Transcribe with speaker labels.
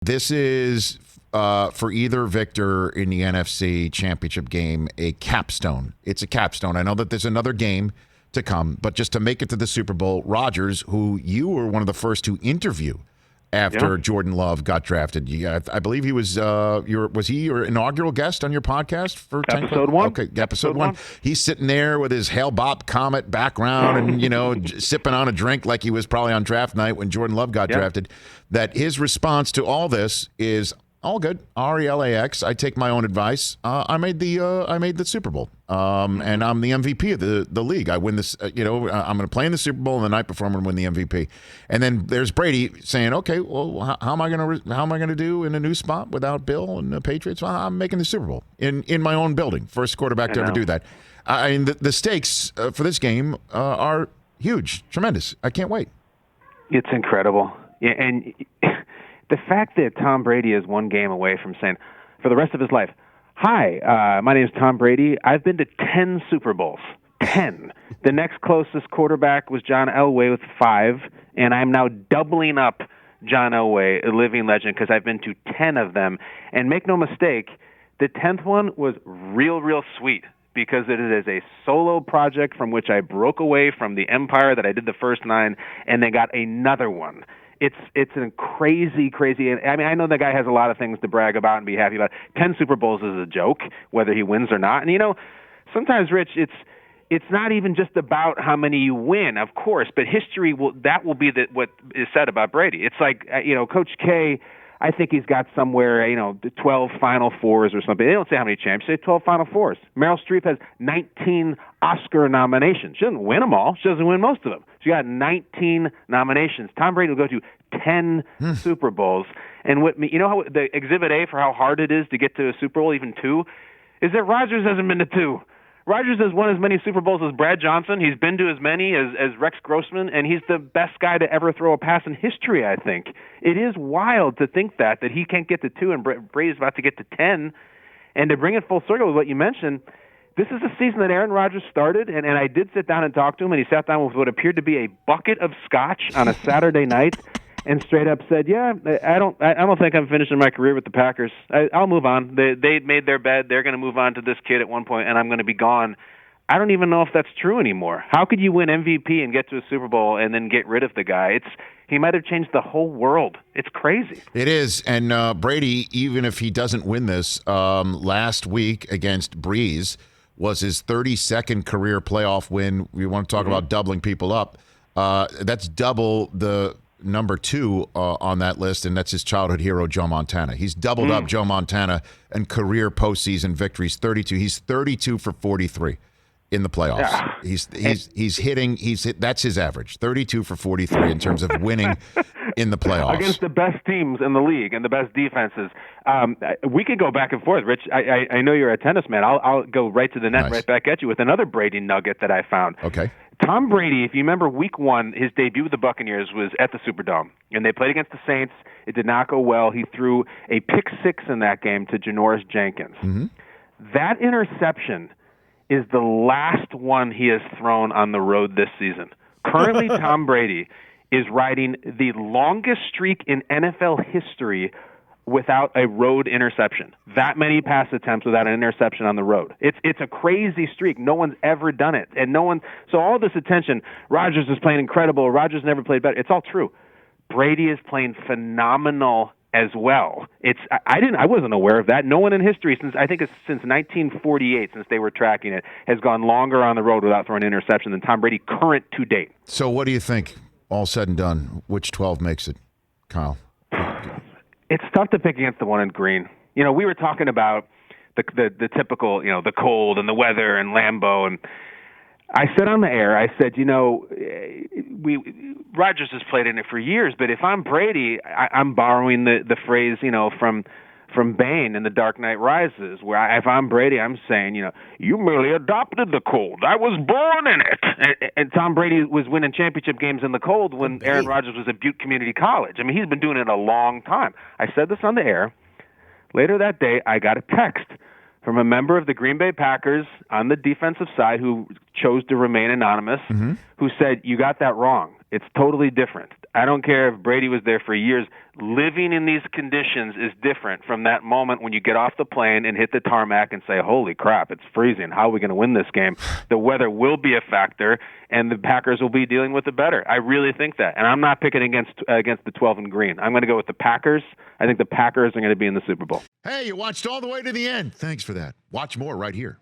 Speaker 1: This is, for either victor in the NFC Championship game, a capstone. It's a capstone. I know that there's another game to come, but just to make it to the Super Bowl, Rodgers, who you were one of the first to interview after Jordan Love got drafted. I believe he was was he your inaugural guest on your podcast for
Speaker 2: episode 1?
Speaker 1: Okay, episode 1. He's sitting there with his Hale-Bopp Comet background and sipping on a drink like he was probably on draft night when Jordan Love got drafted. That his response to all this is all good. RELAX. I take my own advice. I made the Super Bowl, and I'm the MVP of the league. I win this. I'm going to play in the Super Bowl, and the night before I'm going to win the MVP. And then there's Brady saying, "Okay, well, how am I going to do in a new spot without Bill and the Patriots? Well, I'm making the Super Bowl in my own building. First quarterback to ever do that. I mean, the stakes for this game are huge, tremendous. I can't wait.
Speaker 2: It's incredible, and the fact that Tom Brady is one game away from saying, for the rest of his life, "Hi, my name is Tom Brady. I've been to 10 Super Bowls. 10. The next closest quarterback was John Elway with 5, and I'm now doubling up John Elway, a living legend, because I've been to 10 of them. And make no mistake, the 10th one was real, real sweet, because it is a solo project from which I broke away from the empire that I did the first 9, and then got another one." It's a crazy. I mean, I know the guy has a lot of things to brag about and be happy about. 10 Super Bowls is a joke, whether he wins or not. And sometimes, Rich, it's not even just about how many you win, of course, but history will be what is said about Brady. It's like Coach K. I think he's got somewhere, 12 Final Fours or something. They don't say how many championships. They say 12 Final Fours. Meryl Streep has 19 Oscar nominations. She doesn't win them all. She doesn't win most of them. She got 19 nominations. Tom Brady will go to 10 Super Bowls. And how the Exhibit A for how hard it is to get to a Super Bowl, even 2, is that Rodgers hasn't been to 2. Rodgers has won as many Super Bowls as Brad Johnson. He's been to as many as Rex Grossman, and he's the best guy to ever throw a pass in history, I think. It is wild to think that he can't get to 2 and Brady's about to get to 10. And to bring it full circle with what you mentioned, this is a season that Aaron Rodgers started, and I did sit down and talk to him, and he sat down with what appeared to be a bucket of scotch on a Saturday night and straight up said, "Yeah, I don't think I'm finishing my career with the Packers. I'll move on. They made their bed. They're going to move on to this kid at one point, and I'm going to be gone." I don't even know if that's true anymore. How could you win MVP and get to a Super Bowl and then get rid of the guy? He might have changed the whole world. It's crazy.
Speaker 1: It is. And Brady, even if he doesn't win this, last week against Breeze was his 32nd career playoff win. We want to talk about doubling people up. That's double the number 2 on that list, and that's his childhood hero, Joe Montana. He's doubled up Joe Montana in career postseason victories, 32. He's 32 for 43 in the playoffs. Yeah. That's his average, 32 for 43 in terms of winning in the playoffs.
Speaker 2: Against the best teams in the league and the best defenses. We could go back and forth, Rich. I know you're a tennis man. I'll go right to the net, right back at you with another Brady nugget that I found.
Speaker 1: Okay.
Speaker 2: Tom Brady, if you remember week 1, his debut with the Buccaneers was at the Superdome, and they played against the Saints. It did not go well. He threw a pick-6 in that game to Janoris Jenkins. Mm-hmm. That interception is the last one he has thrown on the road this season. Currently, Tom Brady is riding the longest streak in NFL history without a road interception. That many pass attempts without an interception on the road. It's a crazy streak. No one's ever done it. And so all this attention, Rodgers is playing incredible, Rodgers never played better. It's all true. Brady is playing phenomenal as well. I wasn't aware of that. No one in history since 1948, since they were tracking it, has gone longer on the road without throwing an interception than Tom Brady current to date.
Speaker 1: So what do you think, all said and done, which 12 makes it, Kyle?
Speaker 2: It's tough to pick against the one in green. We were talking about the typical, the cold and the weather and Lambeau, and I said on the air, I said, Rodgers has played in it for years, but if I'm Brady, I'm borrowing the phrase, from Bane in The Dark Knight Rises, where if I'm Brady, I'm saying, you merely adopted the cold. I was born in it. And Tom Brady was winning championship games in the cold when Aaron Rodgers was at Butte Community College. I mean, he's been doing it a long time. I said this on the air. Later that day, I got a text from a member of the Green Bay Packers on the defensive side who chose to remain anonymous, who said, "You got that wrong. It's totally different. I don't care if Brady was there for years. Living in these conditions is different from that moment when you get off the plane and hit the tarmac and say, holy crap, it's freezing. How are we going to win this game? The weather will be a factor, and the Packers will be dealing with it better. I really think that. And I'm not picking against the 12 and green. I'm going to go with the Packers. I think the Packers are going to be in the Super Bowl.
Speaker 1: Hey, you watched all the way to the end. Thanks for that. Watch more right here.